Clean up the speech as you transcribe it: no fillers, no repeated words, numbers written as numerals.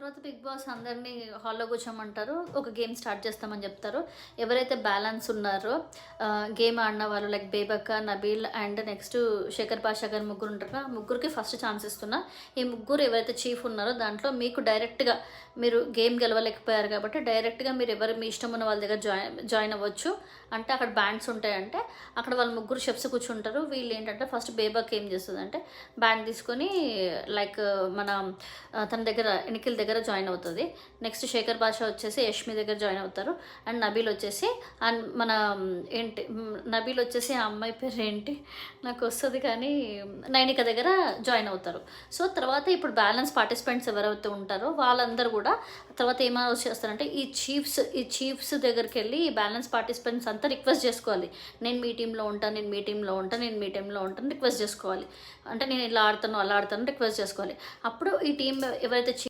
తర్వాత big boss అందరినీ హాల్‌లో కూర్చోమంటారు. ఒక గేమ్ స్టార్ట్ చేస్తామని చెప్తారు. ఎవరైతే బ్యాలన్స్ ఉన్నారో గేమ్ ఆడిన వాళ్ళు like Bebakka, Nabeel and next Shekhar Pasha గారు ముగ్గురు ఉంటారు కదా! ముగ్గురికి ఫస్ట్ ఛాన్స్ ఇస్తున్నా. ఈ ముగ్గురు ఎవరైతే చీఫ్ ఉన్నారో దాంట్లో మీకు డైరెక్ట్‌గా మీరు గేమ్ గెలవలేకపోయారు కాబట్టి డైరెక్ట్‌గా మీరు ఎవరు మీ ఇష్టం ఉన్న వాళ్ళ దగ్గర జాయిన్ అవ్వచ్చు. అంటే అక్కడ బ్యాండ్స్ ఉంటాయంటే అక్కడ వాళ్ళు ముగ్గురు షెఫ్స్ కూర్చుంటారు. వీళ్ళు ఏంటంటే ఫస్ట్ బేబక్ ఏం చేస్తదంటే బ్యాండ్ తీసుకొని లైక్ మన తన దగ్గర నిఖిల్ దగ్గర జాయిన్ అవుతుంది. నెక్స్ట్ శేఖర్ బాషా వచ్చేసి యష్మి దగ్గర జాయిన్ అవుతారు. అండ్ నబీల్ వచ్చేసి అండ్ మన ఏంటి నబీల్ వచ్చేసి ఆ అమ్మాయి పేరు ఏంటి నాకు వస్తుంది కానీ నైనిక దగ్గర జాయిన్ అవుతారు. సో తర్వాత ఇప్పుడు బ్యాలెన్స్ పార్టిసిపెంట్స్ ఎవరైతే ఉంటారో వాళ్ళందరూ కూడా తర్వాత ఏమైనా చేస్తారంటే ఈ చీఫ్స్ దగ్గరికి వెళ్ళి ఈ బ్యాలెన్స్ పార్టిసిపెంట్స్ అంతా రిక్వెస్ట్ చేసుకోవాలి. నేను మీ టీంలో ఉంటాను, నేను మీ టీంలో ఉంటాను, నేను మీ టీంలో ఉంటాను రిక్వెస్ట్ చేసుకోవాలి. అంటే నేను ఇలా ఆడతాను అలా ఆడతాను రిక్వెస్ట్ చేసుకోవాలి. అప్పుడు ఈ టీం ఎవరైతే